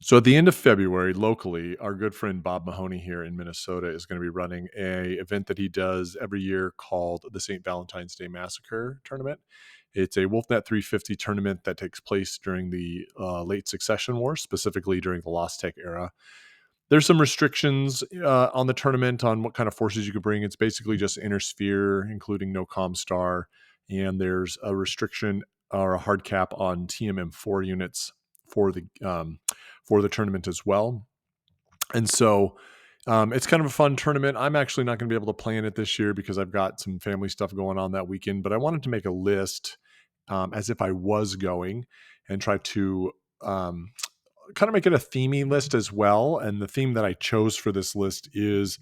So at the end of February, locally, our good friend Bob Mahoney here in Minnesota is going to be running a event that he does every year called the St. Valentine's Day Massacre Tournament. It's a WolfNet 350 tournament that takes place during the late Succession War, specifically during the Lost Tech era. There's some restrictions on the tournament on what kind of forces you could bring. It's basically just inner sphere, including no Comstar, and there's a restriction or a hard cap on TMM4 units for the tournament as well. And so it's kind of a fun tournament. I'm actually not going to be able to plan it this year because I've got some family stuff going on that weekend, but I wanted to make a list as if I was going and try to kind of make it a themey list as well. And the theme that I chose for this list is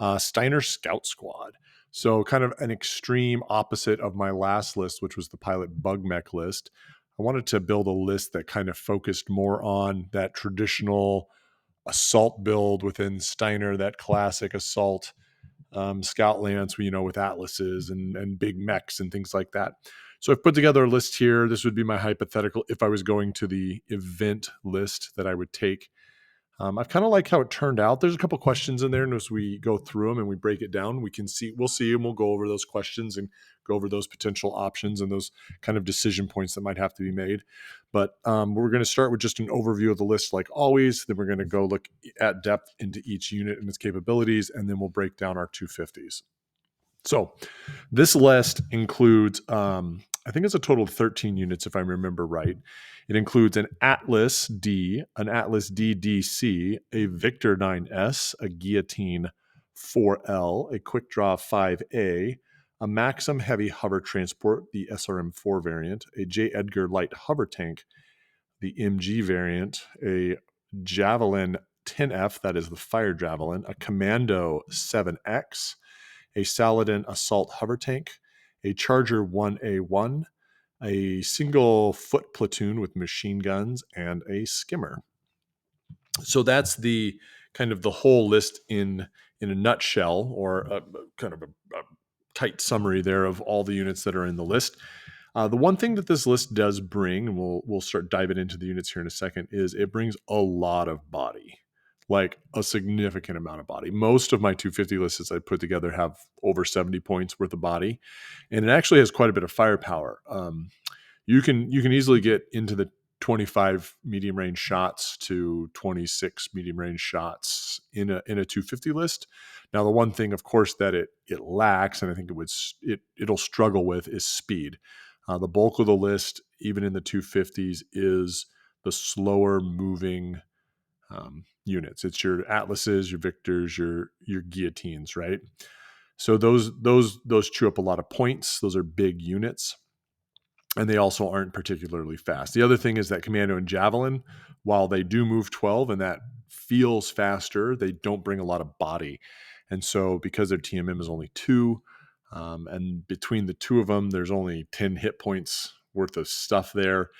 Stiener Scout Squad. So kind of an extreme opposite of my last list, which was the pilot bug mech list. I wanted to build a list that kind of focused more on that traditional assault build within Steiner, that classic assault scout lance, with atlases and big mechs and things like that. So I've put together a list here. This would be my hypothetical if I was going to the event list that I would take. I've kind of like how it turned out. There's a couple questions in there, and as we go through them and we break it down, we'll see, and we'll go over those questions and go over those potential options and those kind of decision points that might have to be made. But we're going to start with just an overview of the list, like always. Then we're going to go look at depth into each unit and its capabilities, and then we'll break down our 250s. So this list includes, I think it's a total of 13 units, if I remember right. It includes an Atlas D, an Atlas DDC, a Victor 9S, a Guillotine 4L, a Quick Draw 5A, a Maxim Heavy Hover Transport, the SRM4 variant, a J. Edgar Light Hover Tank, the MG variant, a Javelin 10F, that is the Fire Javelin, a Commando 7X, a Saladin Assault Hover Tank, a Charger 1A1, a single foot platoon with machine guns, and a skimmer. So that's the kind of the whole list in a nutshell, or a kind of a tight summary there of all the units that are in the list. The one thing that this list does bring, and we'll start diving into the units here in a second, is it brings a lot of body, like a significant amount of body. Most of my 250 lists I put together have over 70 points worth of body, and it actually has quite a bit of firepower. You can easily get into the 25 medium range shots to 26 medium range shots in a 250 list. Now, the one thing, of course, that it lacks, and I think it'll struggle with, is speed. The bulk of the list, even in the 250s, is the slower moving units. It's your Atlases, your Victors, your Guillotines, right? So those chew up a lot of points. Those are big units, and they also aren't particularly fast. The other thing is that Commando and Javelin, while they do move 12 and that feels faster, they don't bring a lot of body. And so because their TMM is only 2, and between the two of them, there's only 10 hit points worth of stuff there.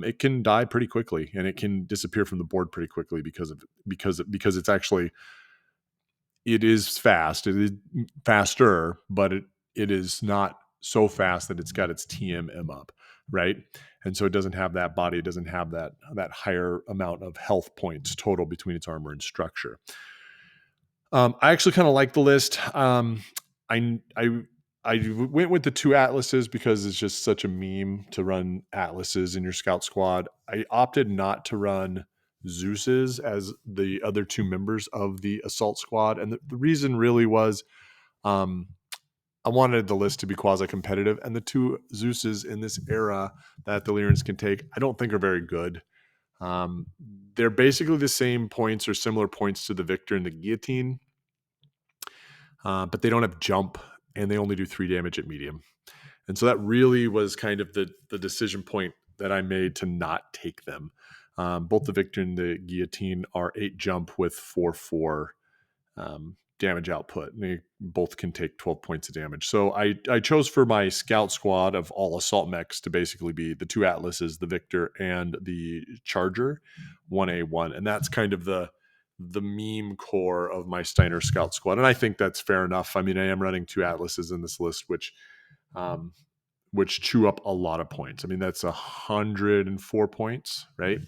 It can die pretty quickly, and it can disappear from the board pretty quickly because it's actually, it is fast. It is faster, but it is not so fast that it's got its TMM up, right? And so it doesn't have that body. It doesn't have that higher amount of health points total between its armor and structure. I actually kind of like the list. I went with the 2 Atlases because it's just such a meme to run Atlases in your scout squad. I opted not to run Zeus's as the other 2 members of the assault squad. And the reason really was I wanted the list to be quasi-competitive. And the 2 Zeus's in this era that the Lyrans can take, I don't think are very good. They're basically the same points or similar points to the Victor and the Guillotine, but they don't have jump, and they only do 3 damage at medium. And so that really was kind of the decision point that I made to not take them. Both the Victor and the Guillotine are 8 jump with 4/4 damage output. And they both can take 12 points of damage. So I chose for my scout squad of all assault mechs to basically be the 2 Atlases, the Victor and the Charger 1A1. And that's kind of the meme core of my Stiener Scout squad. And I think that's fair enough. I mean, I am running 2 Atlases in this list, which chew up a lot of points. I mean, that's 104 points, right?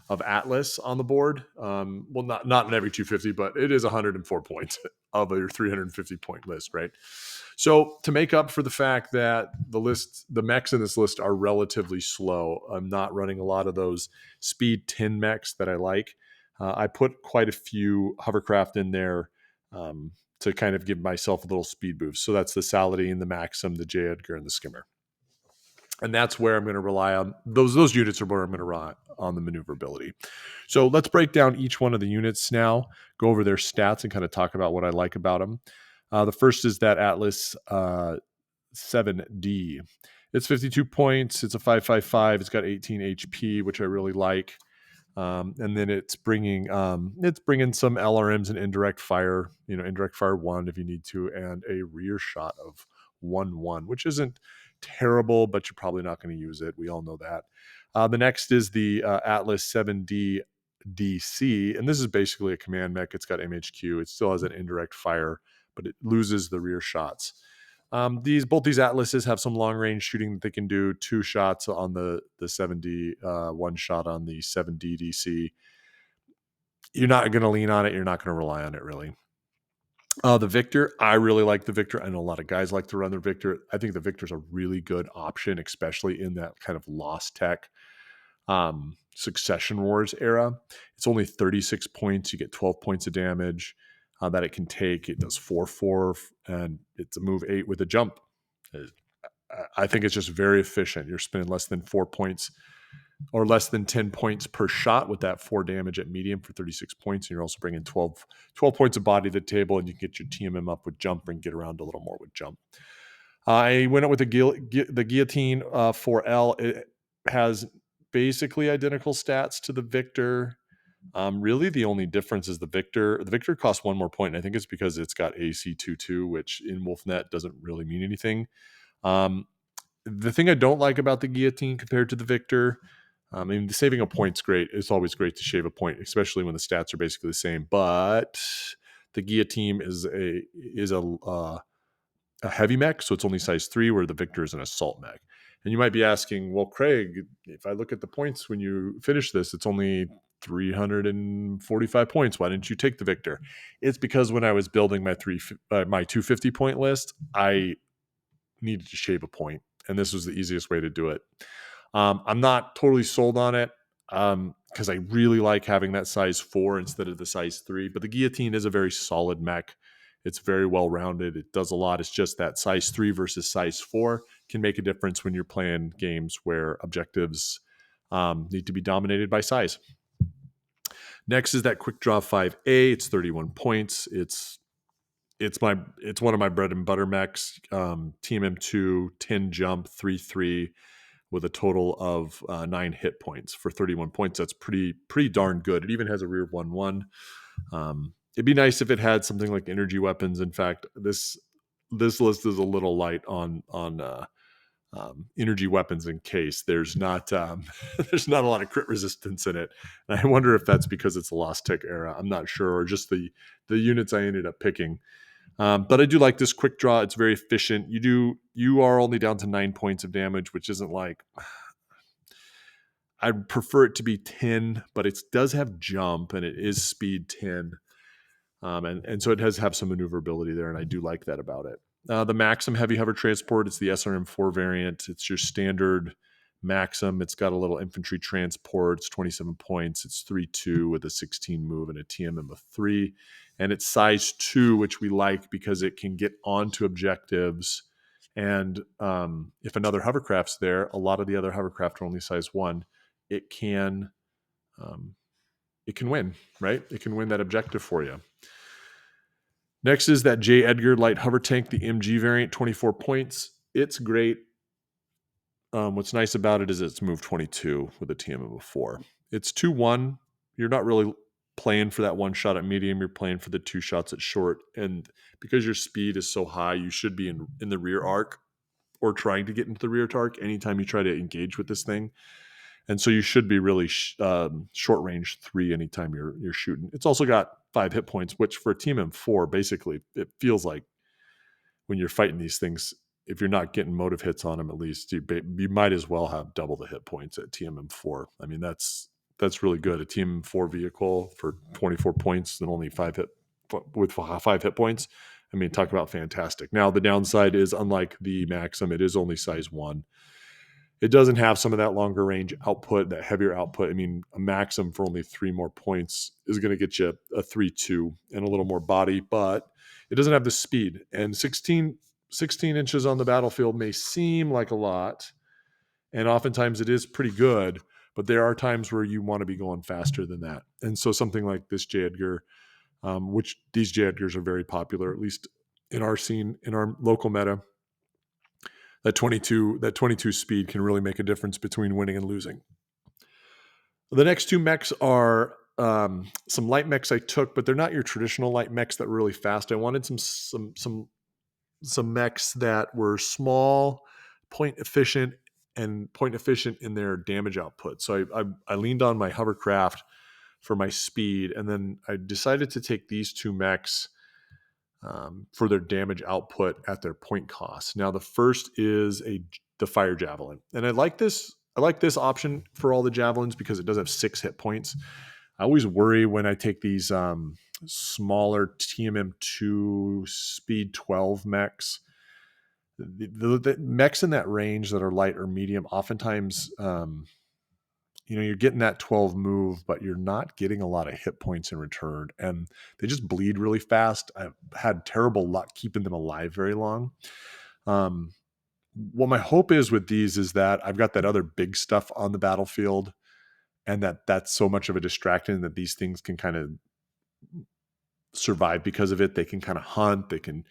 of Atlas on the board. Well, not in every 250, but it is 104 points of your 350 point list, right? So to make up for the fact that the mechs in this list are relatively slow, I'm not running a lot of those speed 10 mechs that I like. I put quite a few hovercraft in there to kind of give myself a little speed boost. So that's the Saladin, the Maxim, the J. Edgar, and the Skimmer. And that's where I'm going to rely on those units are where I'm going to rely on the maneuverability. So let's break down each one of the units now, go over their stats, and kind of talk about what I like about them. The first is that Atlas 7D. It's 52 points. It's a 5.55. It's got 18 HP, which I really like. And then it's bringing some LRMs and indirect fire, indirect fire 1 if you need to, and a rear shot of 1-1, which isn't terrible, but you're probably not going to use it. We all know that. The next is the Atlas 7D DC, and this is basically a command mech. It's got MHQ. It still has an indirect fire, but it loses the rear shots. Both these Atlases have some long range shooting that they can do. 2 shots on the 7D, 1 shot on the 7D DC. You're not going to lean on it. You're not going to rely on it really. The Victor, I really like the Victor. I know a lot of guys like to run the Victor. I think the Victor's a really good option, especially in that kind of Lost Tech Succession Wars era. It's only 36 points. You get 12 points of damage that it can take. It does 4/4, and it's a move 8 with a jump. I think it's just very efficient. You're spending less than 4 points or less than 10 points per shot with that 4 damage at medium for 36 points. And you're also bringing 12 points of body to the table, and you can get your TMM up with jump and get around a little more with jump. I went up with the Guillotine 4L. It has basically identical stats to the Victor. Really, the only difference is the Victor. The Victor costs 1 more point, and I think it's because it's got AC-22, which in Wolfnet doesn't really mean anything. The thing I don't like about the Guillotine compared to the Victor, saving a point's great. It's always great to shave a point, especially when the stats are basically the same. But the Guillotine is a heavy mech, so it's only size 3, where the Victor is an assault mech. And you might be asking, well, Craig, if I look at the points when you finish this, it's only 345 points. Why didn't you take the Victor? It's because when I was building my 250 point list, I needed to shave a point, and this was the easiest way to do it. I'm not totally sold on it because I really like having that size 4 instead of the size 3, but the Guillotine is a very solid mech. It's very well rounded. It does a lot. It's just that size 3 versus size 4 can make a difference when you're playing games where objectives need to be dominated by size. Next is that Quick Draw 5A. It's 31 points. It's one of my bread and butter mechs. TMM2, 10 jump, 3/3 with a total of 9 hit points for 31 points. That's pretty darn good. It even has a rear 1/1. It'd be nice if it had something like energy weapons. In fact, this list is a little light on energy weapons in case there's not there's not a lot of crit resistance in it. And I wonder if that's because it's a Lost Tech era. I'm not sure, or just the units I ended up picking. But I do like this Quick Draw. It's very efficient. You are only down to 9 points of damage, which isn't like, I'd prefer it to be 10, but it does have jump and it is speed 10. And so it does have some maneuverability there, and I do like that about it. The Maxim Heavy Hover Transport, it's the SRM4 variant. It's your standard Maxim. It's got a little infantry transport. It's 27 points. It's 3/2 with a 16 move and a TMM of 3. And it's size 2, which we like because it can get onto objectives. And if another hovercraft's there, a lot of the other hovercraft are only size 1. It can win, right? It can win that objective for you. Next is that J. Edgar Light Hover Tank, the MG variant, 24 points. It's great. What's nice about it is it's move 22 with a TMM of 4. It's 2/1. You're not really playing for that 1 shot at medium. You're playing for the 2 shots at short. And because your speed is so high, you should be in the rear arc or trying to get into the rear arc anytime you try to engage with this thing. And so you should be really short range 3 anytime you're shooting. It's also got 5 hit points, which for a TMM 4, basically, it feels like when you're fighting these things, if you're not getting motive hits on them, at least you might as well have double the hit points at TMM 4. I mean, that's that's really good. A TM4 vehicle for 24 points and only 5 hit points. I mean, talk about fantastic. Now, the downside is, unlike the Maxim, it is only size 1. It doesn't have some of that longer range output, that heavier output. I mean, a Maxim for only 3 more points is going to get you a 3.2 and a little more body, but it doesn't have the speed. And 16 inches on the battlefield may seem like a lot, and oftentimes it is pretty good, but there are times where you want to be going faster than that. And so something like this J. Edgar, which these J. Edgars are very popular, at least in our scene, in our local meta, that 22 speed can really make a difference between winning and losing. The next 2 mechs are some light mechs I took, but they're not your traditional light mechs that were really fast. I wanted some mechs that were small, point efficient in their damage output. So I leaned on my hovercraft for my speed, and then I decided to take these 2 mechs for their damage output at their point cost. Now, the first is the fire javelin, and I like this option for all the javelins because it does have 6 hit points. I always worry when I take these smaller TMM2 speed 12 mechs. The mechs in that range that are light or medium, oftentimes, you're getting that 12 move, but you're not getting a lot of hit points in return. And they just bleed really fast. I've had terrible luck keeping them alive very long. What my hope is with these is that I've got that other big stuff on the battlefield, and that's so much of a distraction that these things can kind of survive because of it. They can kind of hunt. They can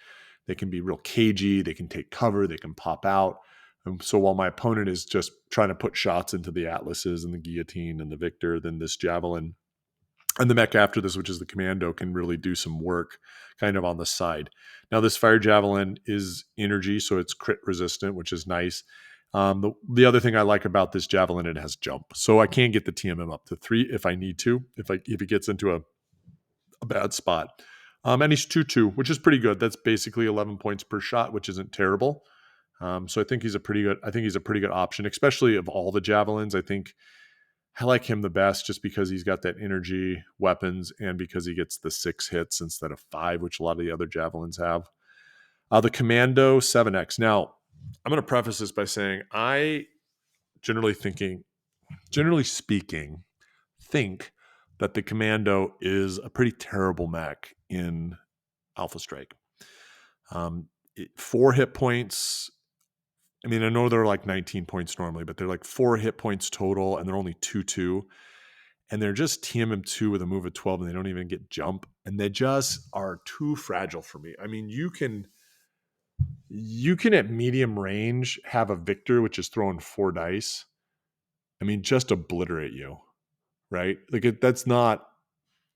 be real cagey. They can take cover. They can pop out. And so while my opponent is just trying to put shots into the Atlases and the Guillotine and the Victor, then this Javelin and the mech after this, which is the Commando, can really do some work kind of on the side. Now, this Fire Javelin is energy, so it's crit resistant, which is nice. The other thing I like about this Javelin, it has jump. So I can get the TMM up to 3 if I need to, if it gets into a bad spot. And he's 2-2, which is pretty good. That's basically 11 points per shot, which isn't terrible. So I think he's a pretty good option, especially of all the javelins. I think I like him the best just because he's got that energy weapons and because he gets the 6 hits instead of 5, which a lot of the other javelins have. The Commando 7X. Now, I'm going to preface this by saying I generally speaking, think that the Commando is a pretty terrible mech in Alpha Strike. 4 hit points. I mean, I know they're like 19 points normally, but they're like 4 hit points total, and they're only 2-2. And they're just TMM2 with a move of 12, and they don't even get jump. And they just are too fragile for me. I mean, you can at medium range have a Victor, which is throwing 4 dice. I mean, just obliterate you, right? Like that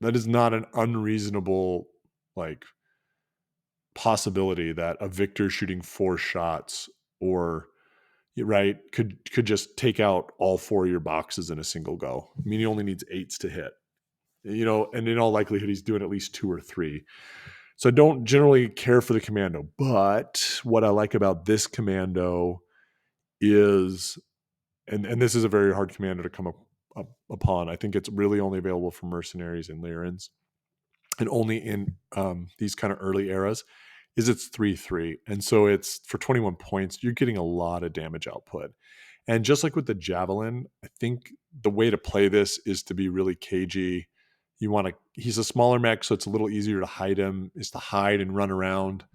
is not an unreasonable like possibility that a Victor shooting 4 shots or right could just take out all 4 of your boxes in a single go. I mean, he only needs 8s to hit, and in all likelihood he's doing at least 2 or 3. So I don't generally care for the Commando, but what I like about this Commando is, and this is a very hard Commando to come up upon. I think it's really only available for mercenaries and Lyrans, and only in these kind of early eras, is it's 3/3. And so it's for 21 points, you're getting a lot of damage output. And just like with the Javelin, I think the way to play this is to be really cagey. He's a smaller mech, so it's a little easier to hide him, is to hide and run around.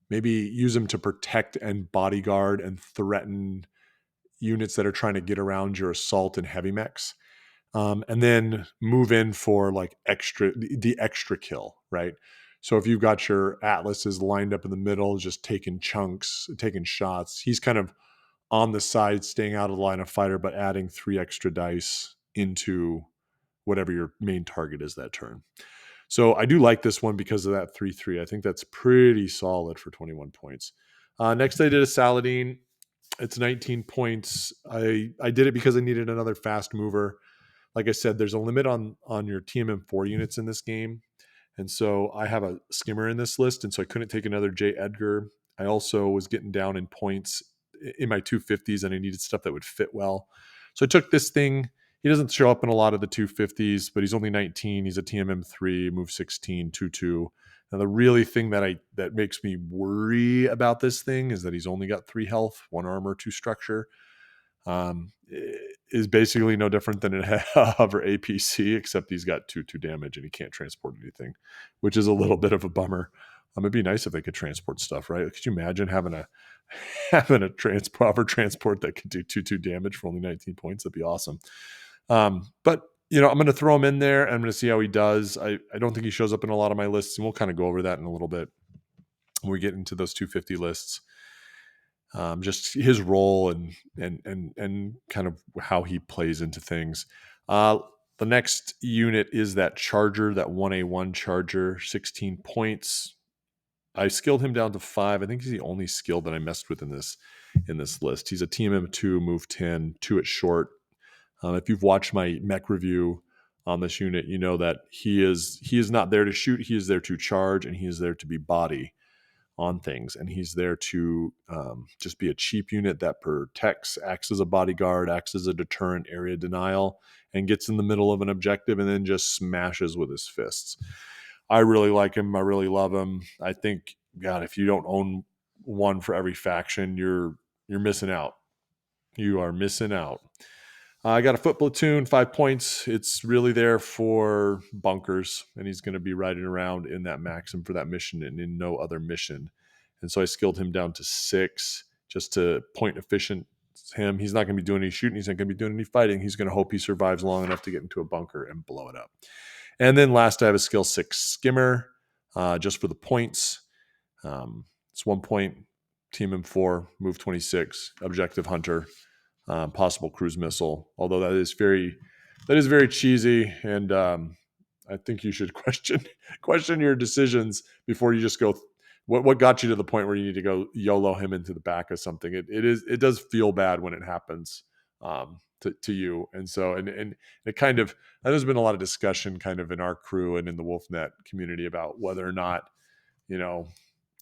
Maybe use him to protect and bodyguard and threaten units that are trying to get around your assault and heavy mechs. And then move in for like the extra kill, right? So if you've got your Atlases lined up in the middle, just taking chunks, taking shots, he's kind of on the side, staying out of the line of fire, but adding 3 extra dice into whatever your main target is that turn. So I do like this one because of that 3/3. I think that's pretty solid for 21 points. Next, I did a Saladin. It's 19 points. I did it because I needed another fast mover. Like I said, there's a limit on your TMM4 units in this game. And so I have a skimmer in this list, and so I couldn't take another J. Edgar. I also was getting down in points in my 250s, and I needed stuff that would fit well. So I took this thing. He doesn't show up in a lot of the 250s, but he's only 19. He's a TMM3, move 16, 2-2. Now, the really thing that makes me worry about this thing is that he's only got 3 health, 1 armor, 2 structure. Is basically no different than a hover APC, except he's got 2 damage and he can't transport anything, which is a little bit of a bummer. It'd be nice if they could transport stuff, right? Could you imagine having a proper transport that could do 2 damage for only 19 points? That'd be awesome. But I'm going to throw him in there. And I'm going to see how he does. I don't think he shows up in a lot of my lists, and we'll kind of go over that in a little bit when we get into those 250 lists. Just his role and kind of how he plays into things. The next unit is that Charger, that 1A1 Charger, 16 points. I skilled him down to 5. I think he's the only skill that I messed with in this list. He's a TMM2, move 10, 2 at short. If you've watched my mech review on this unit, you know that he is not there to shoot. He is there to charge, and he is there to be body on things, and he's there to just be a cheap unit that protects, acts as a bodyguard, acts as a deterrent, area denial, and gets in the middle of an objective and then just smashes with his fists. I really like him. I really love him. I think, God, if you don't own one for every faction, you're missing out. You are missing out. I got a foot platoon, 5 points. It's really there for bunkers, and he's going to be riding around in that maxim for that mission and in no other mission. And so I skilled him down to 6 just to point efficient him. He's not going to be doing any shooting. He's not going to be doing any fighting. He's going to hope he survives long enough to get into a bunker and blow it up. And then last, I have a skill 6 skimmer just for the points. It's 1 point, team M4, move 26, objective hunter. Possible cruise missile, although that is very cheesy, and I think you should question your decisions before you just go. What got you to the point where you need to go YOLO him into the back of something? It does feel bad when it happens to you, and so and it kind of, there's been a lot of discussion kind of in our crew and in the WolfNet community about whether or not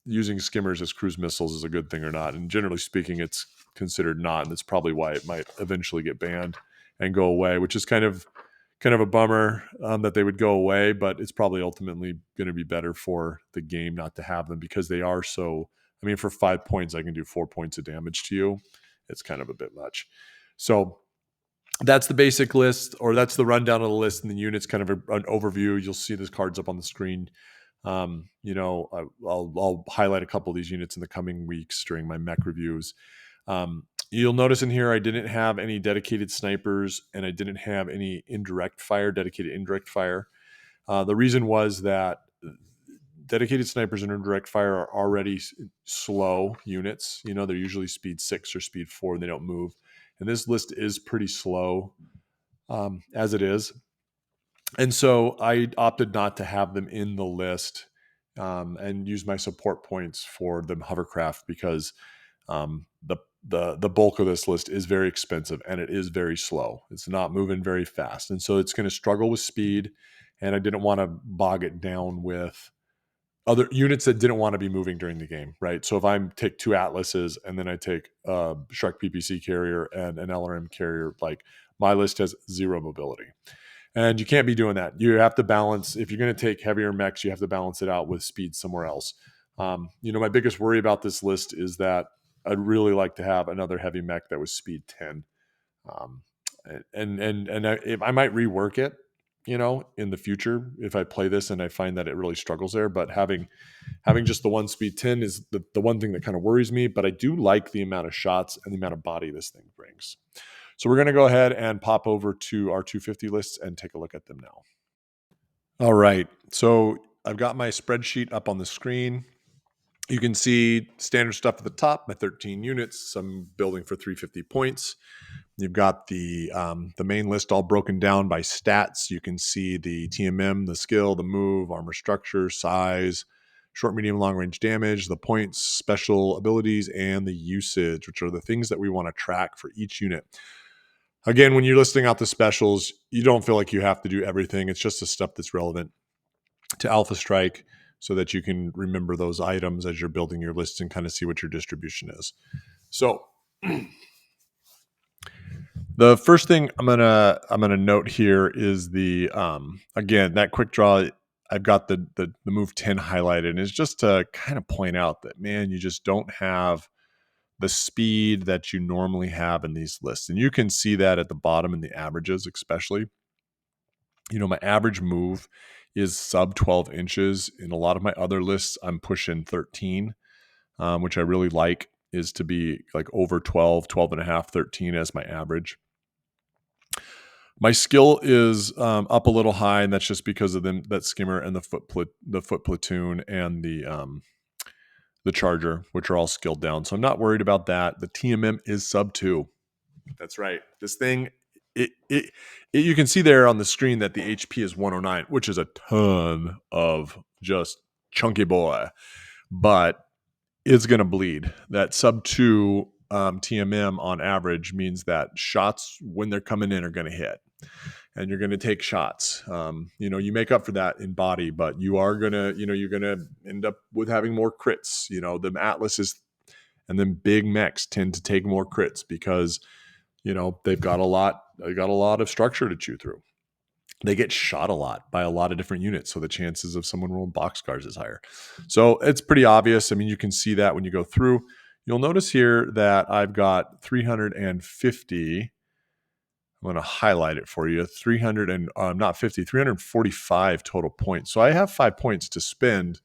using skimmers as cruise missiles is a good thing or not. And generally speaking, it's considered not, and that's probably why it might eventually get banned and go away, which is kind of a bummer that they would go away, but it's probably ultimately going to be better for the game not to have them, because they are so, for 5 points, I can do 4 points of damage to you. It's kind of a bit much. So that's the basic list, or that's the rundown of the list, and the units, kind of an overview. You'll see these cards up on the screen. I'll highlight a couple of these units in the coming weeks during my mech reviews. You'll notice in here I didn't have any dedicated snipers, and I didn't have any dedicated indirect fire. The reason was that dedicated snipers and indirect fire are already slow units. They're usually speed 6 or speed 4, and they don't move. And this list is pretty slow as it is. And so I opted not to have them in the list and use my support points for the hovercraft, because the bulk of this list is very expensive and it is very slow. It's not moving very fast. And so it's going to struggle with speed, and I didn't want to bog it down with other units that didn't want to be moving during the game, right? So if I take 2 Atlases and then I take a Shrek PPC carrier and an LRM carrier, like, my list has 0 mobility. And you can't be doing that. You have to balance. If you're going to take heavier mechs, you have to balance it out with speed somewhere else. My biggest worry about this list is that I'd really like to have another heavy mech that was speed 10. If I might rework it, in the future, if I play this and I find that it really struggles there. But having just the one speed 10 is the one thing that kind of worries me. But I do like the amount of shots and the amount of body this thing brings. So we're going to go ahead and pop over to our 250 lists and take a look at them now. All right. So I've got my spreadsheet up on the screen. You can see standard stuff at the top, my 13 units, some building for 350 points. You've got the main list all broken down by stats. You can see the TMM, the skill, the move, armor structure, size, short, medium, long range damage, the points, special abilities, and the usage, which are the things that we want to track for each unit. Again, when you're listing out the specials, you don't feel like you have to do everything. It's just the stuff that's relevant to Alpha Strike, so that you can remember those items as you're building your list and kind of see what your distribution is. So The first thing I'm gonna note here is the again, that quick draw. I've got the move 10 highlighted, and it's just to kind of point out that, man, you just don't have the speed that you normally have in these lists. And you can see that at the bottom in the averages, especially. My average move is sub 12 inches. In a lot of my other lists, I'm pushing 13, which I really like, is to be like over 12, 12 and a half, 13 as my average. My skill is up a little high, and that's just because of that skimmer and the foot platoon and the charger, which are all skilled down. So I'm not worried about that. The TMM is sub 2. That's right. This thing, you can see there on the screen that the HP is 109, which is a ton of just chunky boy, but it's going to bleed. That sub 2 TMM on average means that shots when they're coming in are going to hit, and you're going to take shots. You make up for that in body, but you are going to, you're going to end up with having more crits. The Atlases and then big mechs tend to take more crits because they've got a lot of structure to chew through. They get shot a lot by a lot of different units, so the chances of someone rolling boxcars is higher. So it's pretty obvious. I mean, you can see that when you go through. You'll notice here that I've got 350. I'm going to highlight it for you. 345 total points. So I have 5 points to spend.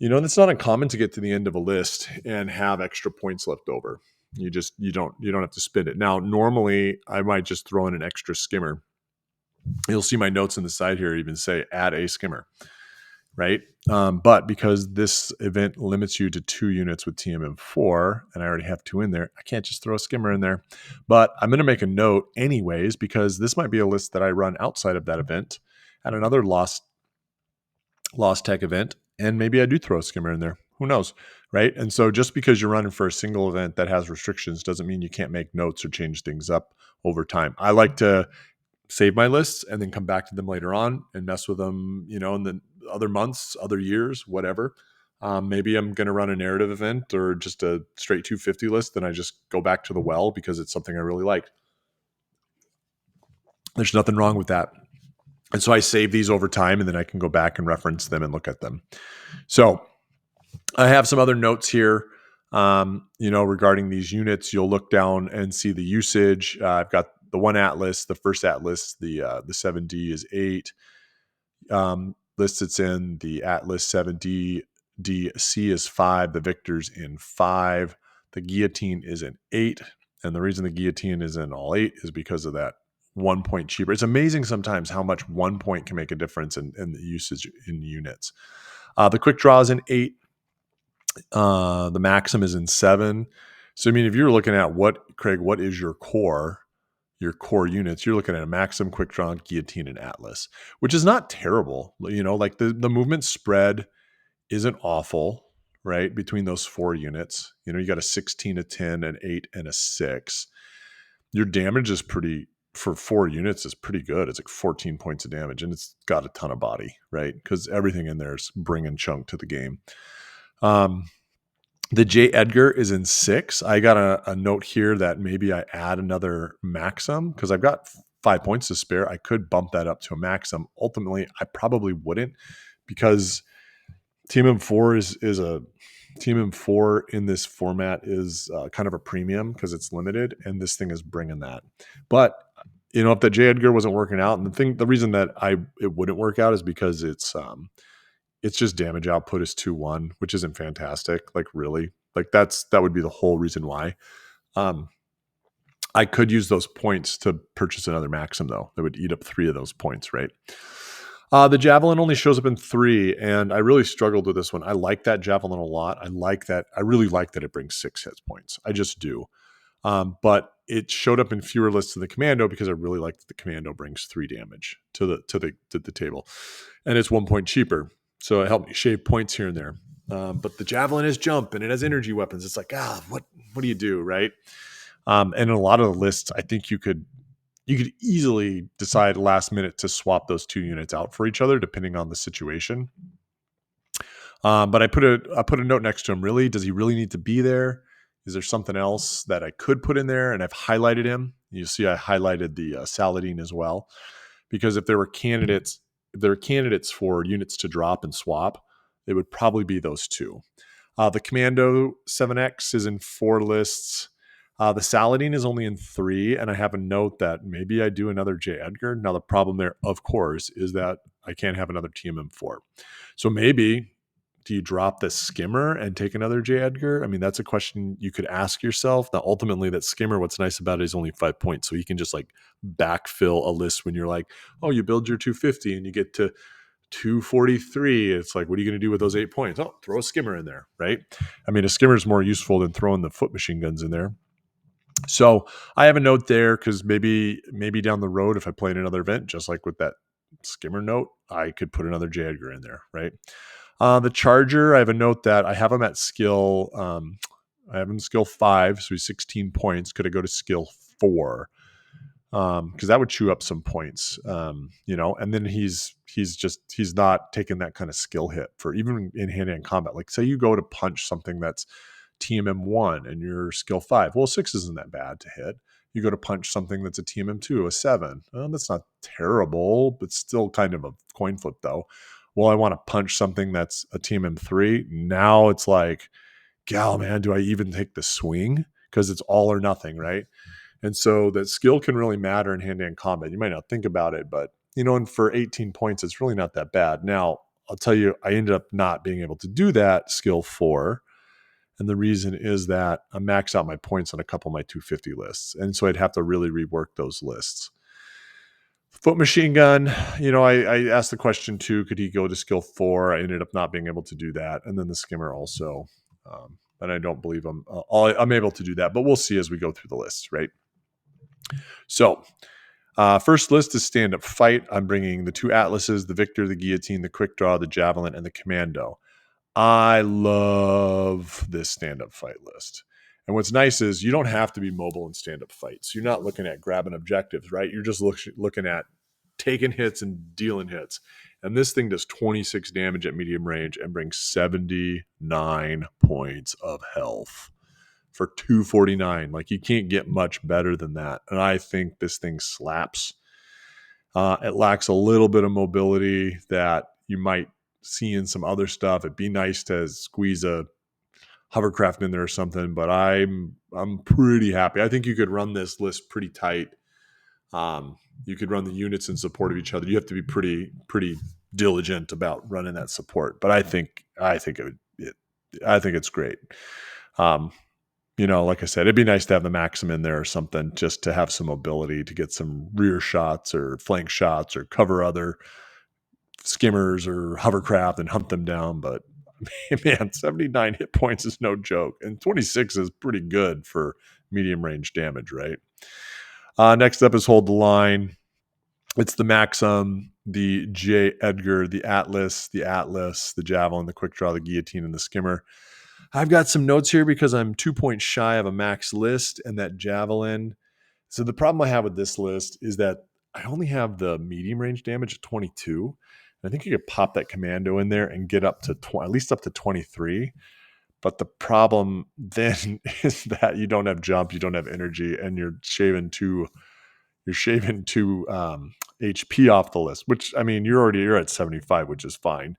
And it's not uncommon to get to the end of a list and have extra points left over. You don't have to spend it. Now, normally I might just throw in an extra skimmer. You'll see my notes on the side here even say add a skimmer, right? But because this event limits you to 2 units with TMM4, and I already have 2 in there, I can't just throw a skimmer in there. But I'm going to make a note anyways, because this might be a list that I run outside of that event at another Lost Tech event, and maybe I do throw a skimmer in there. Who knows, right? And so just because you're running for a single event that has restrictions doesn't mean you can't make notes or change things up over time. I like to save my lists and then come back to them later on and mess with them, in the other months, other years, whatever. Maybe I'm going to run a narrative event or just a straight 250 list, and I just go back to the well because it's something I really like. There's nothing wrong with that. And so I save these over time, and then I can go back and reference them and look at them. So I have some other notes here, regarding these units. You'll look down and see the usage. I've got the one Atlas, the first Atlas, the 7D is 8. List it's in, the Atlas 7D DC is 5. The Victor's in 5. The Guillotine is in 8. And the reason the Guillotine is in all 8 is because of that 1 point cheaper. It's amazing sometimes how much 1 point can make a difference in the usage in units. The Quick Draw is in 8. The Maxim is in 7. So, I mean, if you're looking at what is your core units, you're looking at a Maxim, Quick Draw, Guillotine, and Atlas, which is not terrible. Like the movement spread isn't awful, right? Between those 4 units, you got a 16, a 10, an 8, and a 6. Your damage is for 4 units is pretty good. It's like 14 points of damage, and it's got a ton of body, right? Because everything in there is bringing chunk to the game. The J. Edgar is in 6. I got a note here that maybe I add another Maxim because I've got 5 points to spare. I could bump that up to a Maxim. Ultimately, I probably wouldn't, because Team M4 is a Team M4 in this format is kind of a premium because it's limited, and this thing is bringing that. But if the J. Edgar wasn't working out, and the reason that it wouldn't work out is because it's just damage output is 2-1, which isn't fantastic. Like, really, like that would be the whole reason why. I could use those points to purchase another Maxim, though. That would eat up 3 of those points, right? The Javelin only shows up in 3, and I really struggled with this one. I like that Javelin a lot. I really like that it brings 6 hit points. I just do. But it showed up in fewer lists than the Commando because I really like that the Commando brings 3 damage to the table, and it's 1 point cheaper. So it helped me shave points here and there. But the Javelin is jump, and it has energy weapons. It's like, what do you do, right? And in a lot of the lists, I think you could easily decide last minute to swap those 2 units out for each other, depending on the situation. But I put a note next to him. Really, does he really need to be there? Is there something else that I could put in there? And I've highlighted him. You see, I highlighted the Saladin as well, because if there were candidates, for units to drop and swap, it would probably be those two. The Commando 7X is in 4 lists. The Saladin is only in 3, and I have a note that maybe I do another J. Edgar. Now, the problem there, of course, is that I can't have another TMM4. So maybe, do you drop the Skimmer and take another J. Edgar? I mean, that's a question you could ask yourself. Now, ultimately, that Skimmer, what's nice about it is only 5 points. So you can just like backfill a list when you're like, oh, you build your 250 and you get to 243. It's like, what are you going to do with those 8 points? Oh, throw a Skimmer in there, right? I mean, a Skimmer is more useful than throwing the foot machine guns in there. So I have a note there because maybe down the road, if I play in another event, just like with that Skimmer note, I could put another J. Edgar in there, right? The Charger, I have a note that I have him at skill. I have him skill 5, so he's 16 points. Could I go to skill 4? Because that would chew up some points, and then he's not taking that kind of skill hit for even in hand-to-hand combat. Like, say you go to punch something that's TMM1 and you're skill 5. Well, 6 isn't that bad to hit. You go to punch something that's a TMM2, a 7. Well, that's not terrible, but still kind of a coin flip though. Well, I want to punch something that's a TMM3. Now it's like, gal, man, do I even take the swing? Because it's all or nothing, right? And so that skill can really matter in hand-to-hand combat. You might not think about it, but and for 18 points, it's really not that bad. Now, I'll tell you, I ended up not being able to do that skill 4. And the reason is that I maxed out my points on a couple of my 250 lists. And so I'd have to really rework those lists. Foot machine gun, I asked the question too, could he go to skill 4? I ended up not being able to do that. And then the Skimmer also. And I don't believe I'm able to do that, but we'll see as we go through the lists, right? So first list is stand-up fight. I'm bringing the 2 Atlases, the Victor, the Guillotine, the Quick Draw, the Javelin, and the Commando. I love this stand-up fight list. And what's nice is you don't have to be mobile in stand-up fights. You're not looking at grabbing objectives, right? You're just looking at taking hits and dealing hits. And this thing does 26 damage at medium range and brings 79 points of health for 249. Like, you can't get much better than that. And I think this thing slaps. It lacks a little bit of mobility that you might see in some other stuff. It'd be nice to squeeze a hovercraft in there or something, but I'm pretty happy. I think you could run this list pretty tight. You could run the units in support of each other. You have to be pretty diligent about running that support, but I think it's great. Like I said, it'd be nice to have the Maxim in there or something, just to have some mobility to get some rear shots or flank shots or cover other skimmers or hovercraft and hunt them down. But man, 79 hit points is no joke. And 26 is pretty good for medium range damage, right? Next up is Hold the Line. It's the Maxim, the J. Edgar, the Atlas, the Javelin, the Quick Draw, the Guillotine, and the Skimmer. I've got some notes here because I'm 2 points shy of a max list and that Javelin. So the problem I have with this list is that I only have the medium range damage at 22. I think you could pop that Commando in there and get up to at least up to 23. But the problem then is that you don't have jump, you don't have energy, and you're shaving two HP off the list. Which, I mean, you're at 75, which is fine.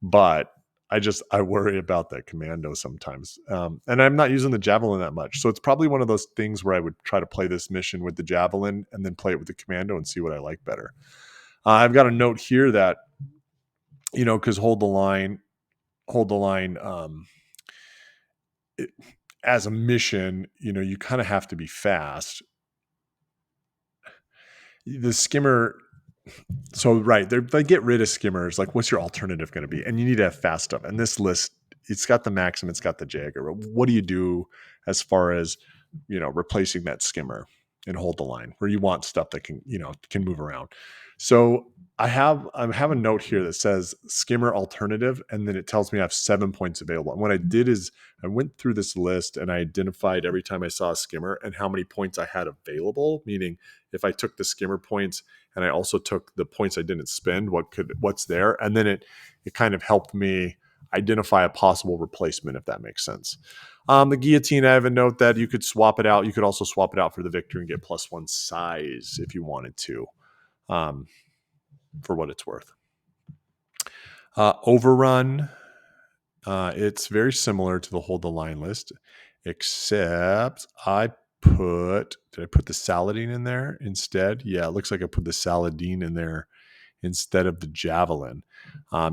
But I worry about that Commando sometimes. And I'm not using the Javelin that much. So it's probably one of those things where I would try to play this mission with the Javelin and then play it with the Commando and see what I like better. I've got a note here that, because Hold the Line, as a mission, you kind of have to be fast. The Skimmer, so right, they get rid of Skimmers. Like, what's your alternative going to be? And you need to have fast stuff. And this list, it's got the Maxim, it's got the Jagger. What do you do as far as replacing that Skimmer and Hold the Line, where you want stuff that can move around? So I have a note here that says Skimmer alternative, and then it tells me I have 7 points available. And what I did is I went through this list and I identified every time I saw a Skimmer and how many points I had available. Meaning, if I took the Skimmer points and I also took the points I didn't spend, what's there, and then it kind of helped me identify a possible replacement, if that makes sense. The guillotine, I have a note that you could swap it out. You could also swap it out for the victor and get +1 size if you wanted to, for what it's worth. Overrun, it's very similar to the Hold the Line list, except did I put the Saladin in there instead? Yeah, it looks like I put the Saladin in there instead of the Javelin,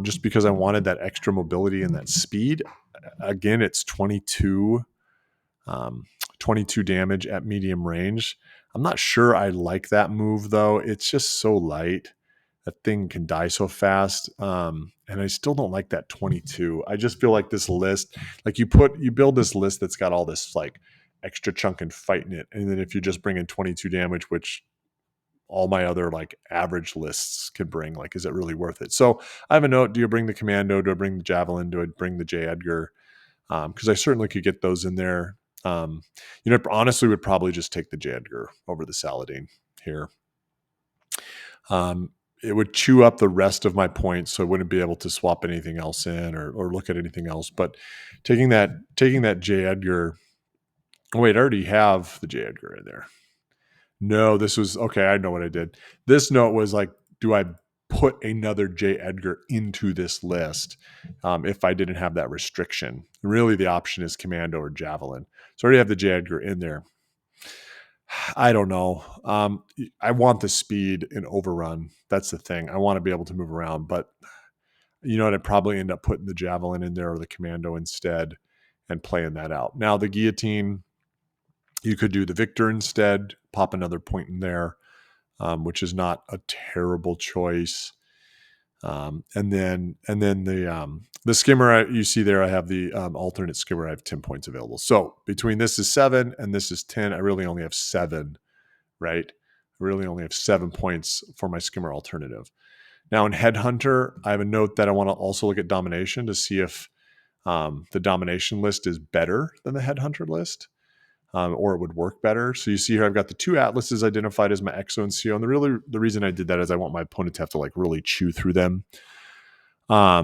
just because I wanted that extra mobility and that speed. Again, it's 22 damage at medium range. I'm not sure I like that move, though. It's just so light. That thing can die so fast. And I still don't like that 22. I just feel like this list, like you build this list that's got all this like extra chunk and fight in it. And then if you just bring in 22 damage, which all my other like average lists can bring, like, is it really worth it? So I have a note. Do you bring the Commando? Do I bring the Javelin? Do I bring the J. Edgar? Because I certainly could get those in there. Honestly, would probably just take the J. Edgar over the Saladin here. It would chew up the rest of my points, so I wouldn't be able to swap anything else in or look at anything else. But taking that J. Edgar. Oh, wait, I already have the J. Edgar in there. No, this was okay. I know what I did. This note was like, do I put another J. Edgar into this list if I didn't have that restriction? Really, the option is Commando or Javelin. So I already have the J. Edgar in there. I don't know. I want the speed in Overrun. That's the thing. I want to be able to move around, but you know what? I'd probably end up putting the Javelin in there or the Commando instead and playing that out. Now, the Guillotine, you could do the Victor instead, pop another point in there, which is not a terrible choice. And then the skimmer you see there, I have the alternate skimmer. I have 10 points available. So between this is 7 and this is 10, I really only have 7, right? I really only have 7 points for my skimmer alternative. Now in Headhunter, I have a note that I want to also look at Domination to see if the Domination list is better than the Headhunter list. Or it would work better. So you see here, I've got the 2 atlases identified as my EXO and CO. And the reason I did that is I want my opponent to have to like really chew through them. A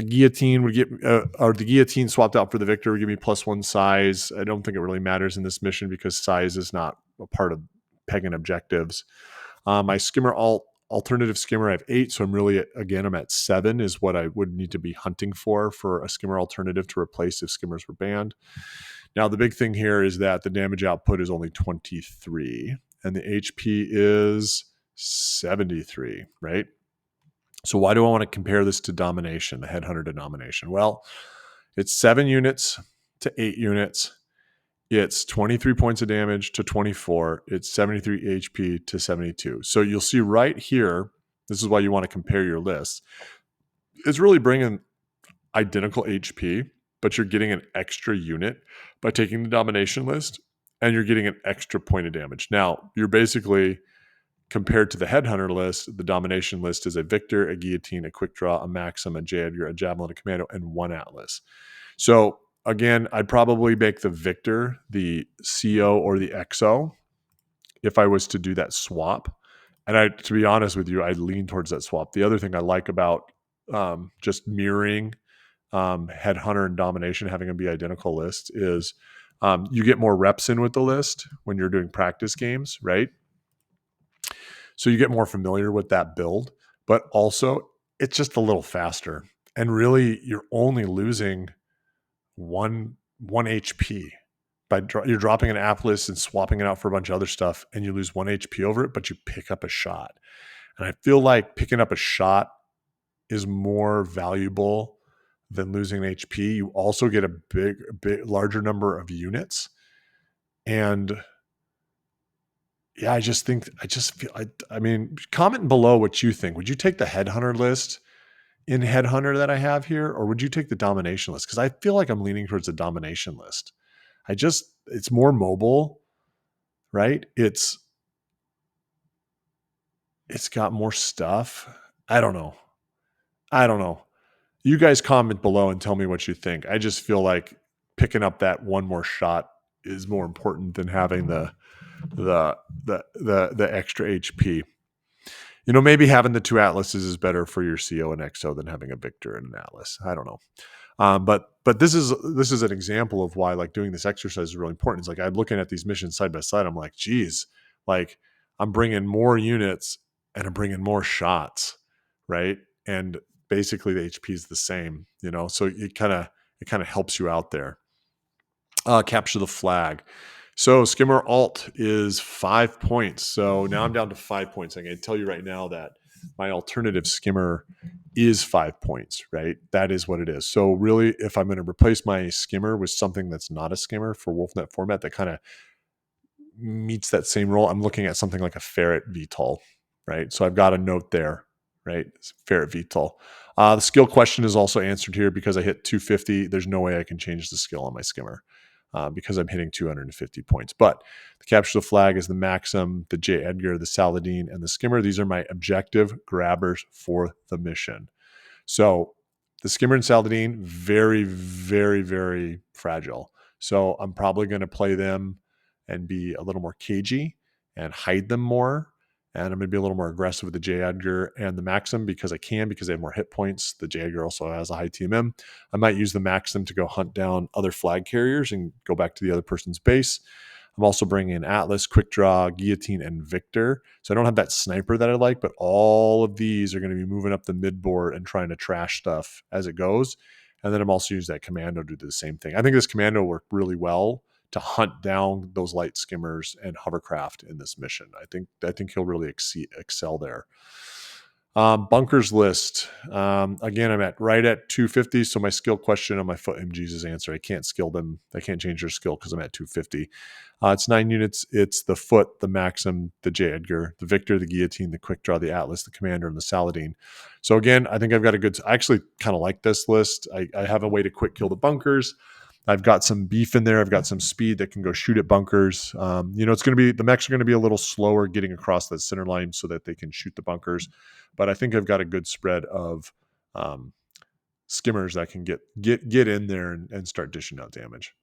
guillotine would get, or the guillotine swapped out for the victor would give me +1 size. I don't think it really matters in this mission because size is not a part of pagan objectives. My skimmer alternative skimmer, I have 8. So I'm really, again, I'm at 7 is what I would need to be hunting for a skimmer alternative to replace if skimmers were banned. Now, the big thing here is that the damage output is only 23 and the HP is 73, right? So why do I want to compare this to Domination, the Headhunter denomination? Well, it's 7 units to 8 units. It's 23 points of damage to 24. It's 73 HP to 72. So you'll see right here, this is why you want to compare your lists. It's really bringing identical HP, but you're getting an extra unit by taking the Domination list, and you're getting an extra point of damage. Now, you're basically, compared to the Headhunter list, the Domination list is a Victor, a Guillotine, a Quick Draw, a Maxim, a J. Edgar, a Javelin, a Commando, and 1 Atlas. So, again, I'd probably make the Victor the CO or the XO if I was to do that swap. And to be honest with you, I lean towards that swap. The other thing I like about just mirroring Headhunter and Domination, having them be identical lists, is you get more reps in with the list when you're doing practice games, right? So you get more familiar with that build, but also it's just a little faster. And really, you're only losing one HP you're dropping an Atlas and swapping it out for a bunch of other stuff, and you lose 1 HP over it, but you pick up a shot. And I feel like picking up a shot is more valuable than losing an HP. You also get a big larger number of units. And yeah, I mean, comment below what you think. Would you take the Headhunter list in Headhunter that I have here, or would you take the Domination list? Because I feel like I'm leaning towards the Domination list. It's more mobile, right? It's got more stuff. I don't know. You guys comment below and tell me what you think. I just feel like picking up that one more shot is more important than having the extra HP. You know, maybe having the 2 Atlases is better for your CO and XO than having a Victor and an Atlas. I don't know. But this is an example of why like doing this exercise is really important. It's like I'm looking at these missions side by side. I'm like, geez, like I'm bringing more units and I'm bringing more shots, right? And basically the HP is the same, So it kind of helps you out there. Capture the flag. So skimmer alt is 5 points. So now I'm down to 5 points. I can tell you right now that my alternative skimmer is 5 points, right? That is what it is. So really, if I'm going to replace my skimmer with something that's not a skimmer for WolfNet format that kind of meets that same role, I'm looking at something like a ferret VTOL, right? So I've got a note there, right? It's ferret VTOL. The skill question is also answered here because I hit 250. There's no way I can change the skill on my skimmer because I'm hitting 250 points. But the capture the flag is the Maxim, the J. Edgar, the Saladin, and the skimmer. These are my objective grabbers for the mission. So the skimmer and Saladin, very, very, very fragile. So I'm probably going to play them and be a little more cagey and hide them more. And I'm going to be a little more aggressive with the J. Edgar and the Maxim because they have more hit points. The J. Edgar also has a high TMM. I might use the Maxim to go hunt down other flag carriers and go back to the other person's base. I'm also bringing in Atlas, Quick Draw, Guillotine, and Victor. So I don't have that sniper that I like, but all of these are going to be moving up the mid board and trying to trash stuff as it goes. And then I'm also using that commando to do the same thing. I think this commando worked really well to hunt down those light skimmers and hovercraft in this mission. I think he'll really excel there. Bunkers list. Again, I'm right at 250. So my skill question on my foot MGs is answered. I can't skill them. I can't change their skill because I'm at 250. It's 9 units. It's the foot, the Maxim, the J. Edgar, the Victor, the Guillotine, the Quick Draw, the Atlas, the Commander, and the Saladin. So again, I think I've got I actually kind of like this list. I have a way to quick kill the bunkers. I've got some beef in there. I've got some speed that can go shoot at bunkers. It's going to be the mechs are going to be a little slower getting across that center line so that they can shoot the bunkers. But I think I've got a good spread of skimmers that can get in there and start dishing out damage.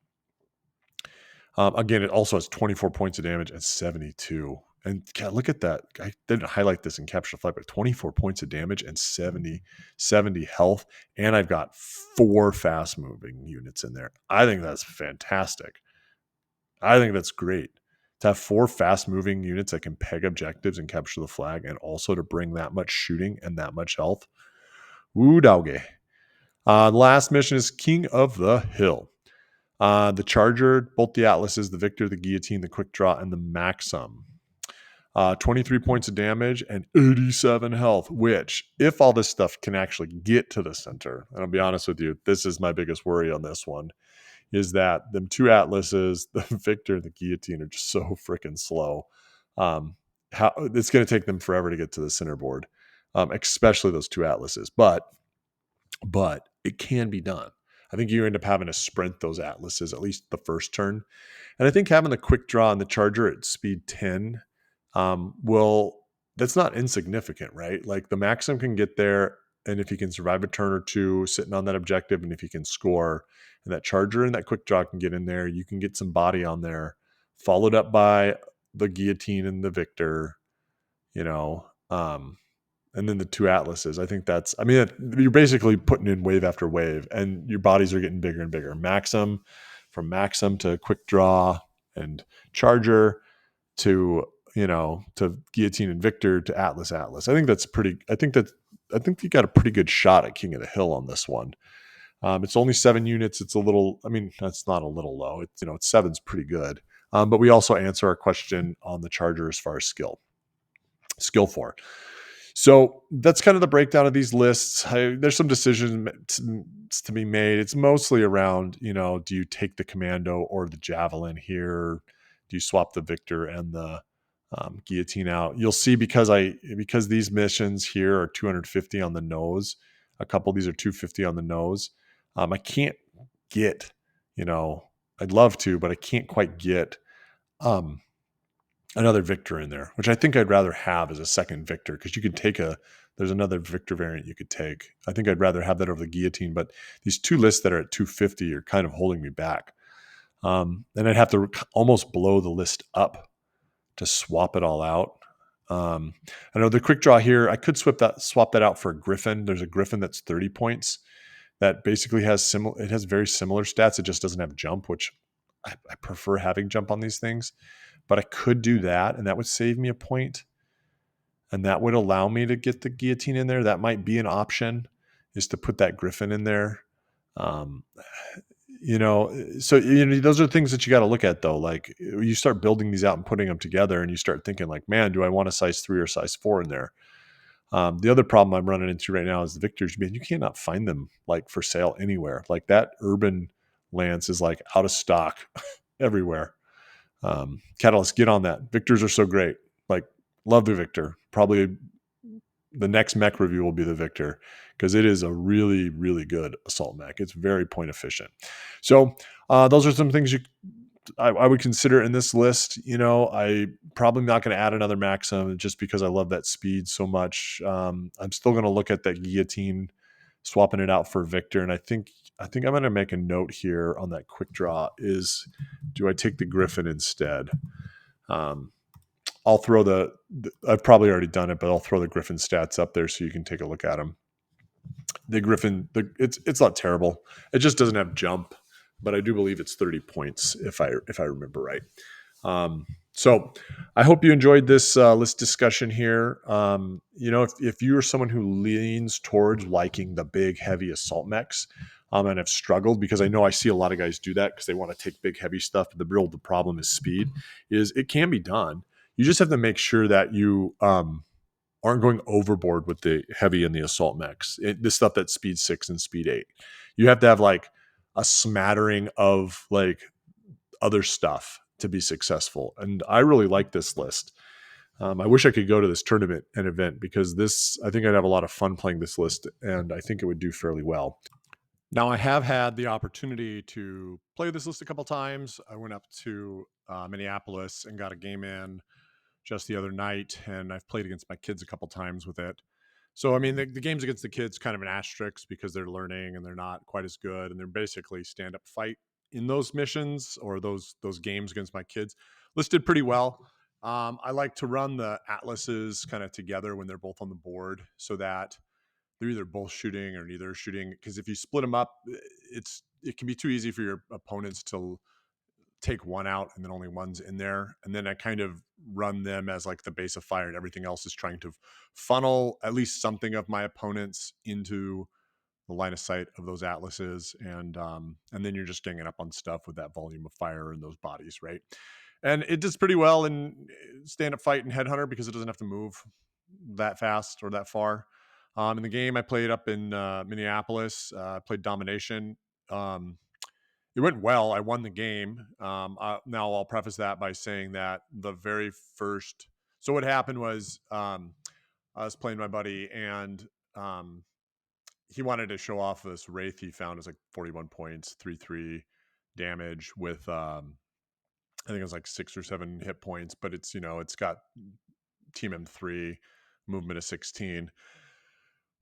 Again, it also has 24 points of damage and 72. And God, look at that. I didn't highlight this in Capture the Flag, but 24 points of damage and 70 health. And I've got 4 fast moving units in there. I think that's fantastic. I think that's great. To have 4 fast moving units that can peg objectives and capture the flag, and also to bring that much shooting and that much health. Woo doggy. The last mission is King of the Hill. The Charger, both the Atlases, the Victor, the Guillotine, the Quick Draw, and the Maxim. 23 points of damage and 87 health, which, if all this stuff can actually get to the center, and I'll be honest with you, this is my biggest worry on this one, is that them 2 Atlases, the Victor and the Guillotine, are just so freaking slow. It's going to take them forever to get to the center board, especially those 2 Atlases. But it can be done. I think you end up having to sprint those Atlases at least the first turn. And I think having the Quick Draw and the Charger at speed 10 that's not insignificant, right? Like the Maxim can get there, and if he can survive a turn or two sitting on that objective, and if he can score, and that Charger and that Quick Draw can get in there, you can get some body on there, followed up by the Guillotine and the Victor, and then the 2 Atlases. I think you're basically putting in wave after wave, and your bodies are getting bigger and bigger. From Maxim to Quick Draw and Charger to Guillotine and Victor to Atlas. I think you got a pretty good shot at King of the Hill on this one. It's only 7 units. It's a little, that's not a little low. It's 7's pretty good. But we also answer our question on the Charger as far as skill 4. So that's kind of the breakdown of these lists. There's some decisions to be made. It's mostly around, do you take the Commando or the Javelin here? Do you swap the Victor and the Guillotine out? You'll see because these missions here are 250 on the nose. A couple of these are 250 on the nose. I can't get, I'd love to, but I can't quite get another Victor in there, which I think I'd rather have as a second Victor, because you could take there's another Victor variant you could take. I think I'd rather have that over the Guillotine, but these 2 lists that are at 250 are kind of holding me back. And I'd have to almost blow the list up to swap it all out. I know the Quick Draw here, I could swap that out for a Griffin. There's a Griffin that's 30 points. that basically has similar. It has very similar stats. It just doesn't have jump, which I prefer having jump on these things. But I could do that, and that would save me a point, and that would allow me to get the guillotine in there. That might be an option, is to put that griffin in there. Um, so those are things that you got to look at, though. Like, you start building these out and putting them together, and you start thinking like, man, do I want a size 3 or size 4 in there? The other problem I'm running into right now is the victors. Man, you cannot find them like for sale anywhere. Like, that urban lance is like out of stock everywhere. Catalyst, get on that. Victors are so great. Like, love the Victor. Probably the next mech review will be the Victor, because it is a really, really good assault mech. It's very point efficient. So those are some things I would consider in this list. I probably not going to add another Maxim just because I love that speed so much. I'm still going to look at that guillotine, swapping it out for Victor, and I think I'm going to make a note here on that quick draw. Is, do I take the Griffin instead? Um, I'll throw I've probably already done it, but I'll throw the Griffin stats up there so you can take a look at them. The Griffin, it's not terrible. It just doesn't have jump, but I do believe it's 30 points if I remember right. So I hope you enjoyed this list discussion here. If you are someone who leans towards liking the big, heavy assault mechs, and have struggled, because I know I see a lot of guys do that because they want to take big, heavy stuff. But the problem is speed. Is it can be done. You just have to make sure that you aren't going overboard with the heavy and the assault mechs. The stuff that's speed 6 and speed 8. You have to have like a smattering of like other stuff to be successful. And I really like this list. I wish I could go to this tournament and event, because I think I'd have a lot of fun playing this list, and I think it would do fairly well. Now, I have had the opportunity to play this list a couple times. I went up to Minneapolis and got a game in just the other night, and I've played against my kids a couple times with it. So, I mean, the games against the kids kind of an asterisk because they're learning and they're not quite as good, and they're basically stand up fight in those missions or those games against my kids. Listed pretty well. I like to run the atlases kind of together when they're both on the board, so that they're either both shooting or neither shooting. Because if you split them up, it can be too easy for your opponents to take one out and then only one's in there. And then I kind of run them as like the base of fire, and everything else is trying to funnel at least something of my opponents into the line of sight of those atlases. And then you're just ganging up on stuff with that volume of fire and those bodies, right? And it does pretty well in stand up fight and headhunter because it doesn't have to move that fast or that far. In the game I played up in Minneapolis, I played domination. It went well. I won the game. Now I'll preface that by saying that the very first. So what happened was, I was playing my buddy, and he wanted to show off this wraith he found. It was like 41 points, 3/3 damage with I think it was like 6 or 7 hit points, but it's got team M3, movement of 16.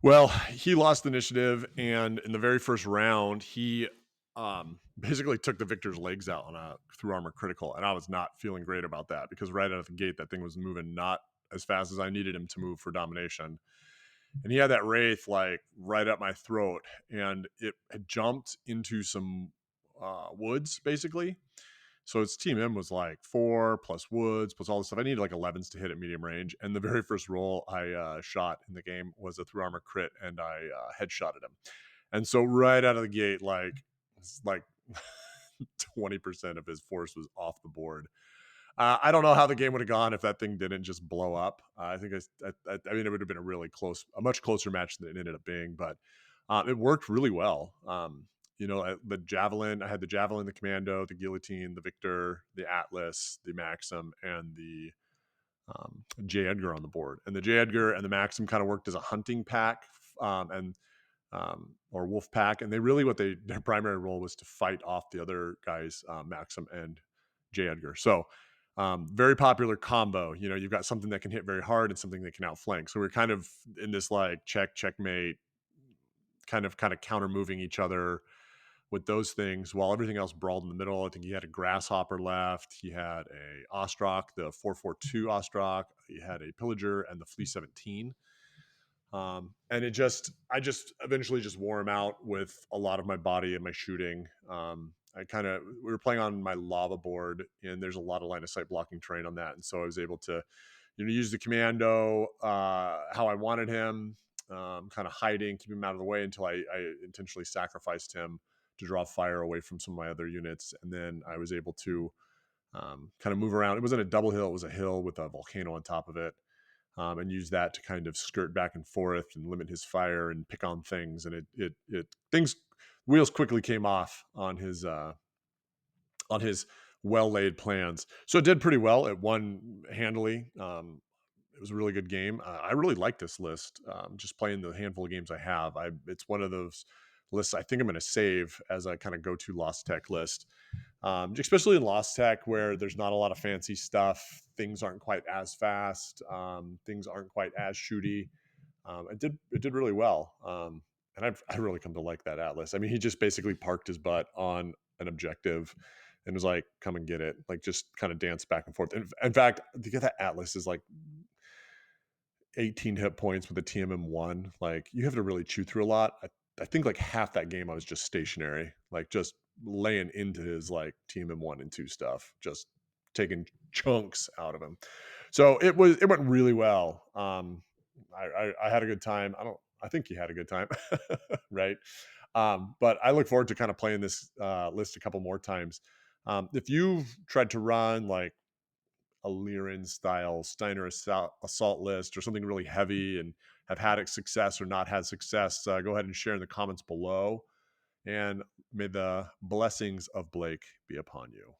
Well, he lost the initiative, and in the very first round, he basically took the victor's legs out on a through armor critical, and I was not feeling great about that, because right out of the gate, that thing was moving not as fast as I needed him to move for domination. And he had that wraith like right up my throat, and it had jumped into some woods basically. So its team M was like 4 plus woods plus all this stuff. I needed like 11s to hit at medium range. And the very first roll I shot in the game was a through armor crit, and I headshotted him. And so right out of the gate, like 20% of his force was off the board. I don't know how the game would have gone if that thing didn't just blow up. I think I mean, it would have been a much closer match than it ended up being, but it worked really well. The javelin, I had the javelin, the commando, the guillotine, the Victor, the Atlas, the Maxim, and the J Edgar on the board. And the J Edgar and the Maxim kind of worked as a hunting pack, and or wolf pack, and they really their primary role was to fight off the other guys, Maxim and J Edgar. So very popular combo. You've got something that can hit very hard and something that can outflank. So we're kind of in this like checkmate, kind of counter moving each other with those things, while everything else brawled in the middle. I think he had a grasshopper left. He had a Ostrak, the 442 Ostrak. He had a Pillager and the Flea 17. And I just eventually just wore him out with a lot of my body and my shooting. We were playing on my lava board, and there's a lot of line of sight blocking terrain on that, and so I was able to, use the commando how I wanted him, kind of hiding, keep him out of the way until I intentionally sacrificed him to draw fire away from some of my other units, and then I was able to kind of move around. It wasn't a double hill; it was a hill with a volcano on top of it, and use that to kind of skirt back and forth and limit his fire and pick on things. And it things wheels quickly came off on his well laid plans. So it did pretty well. It won handily. It was a really good game. I really like this list. Just playing the handful of games I have, it's one of those lists I think I'm going to save as a kind of go to Lost Tech list. Especially in Lost Tech, where there's not a lot of fancy stuff. Things aren't quite as fast. Things aren't quite as shooty. It did really well. And I really come to like that Atlas. I mean, he just basically parked his butt on an objective and was like, "Come and get it." Like, just kind of dance back and forth. In fact, to get that Atlas is like 18 hit points with a TMM1. Like, you have to really chew through a lot. I think like half that game I was just stationary, like just laying into his like TMM1 and 2 stuff, just taking chunks out of him. So it went really well. I had a good time. I think he had a good time. Right. But I look forward to kind of playing this list a couple more times. If you've tried to run like a Lyran style Stiener assault list or something really heavy and have had success or not had success, go ahead and share in the comments below. And may the blessings of Blake be upon you.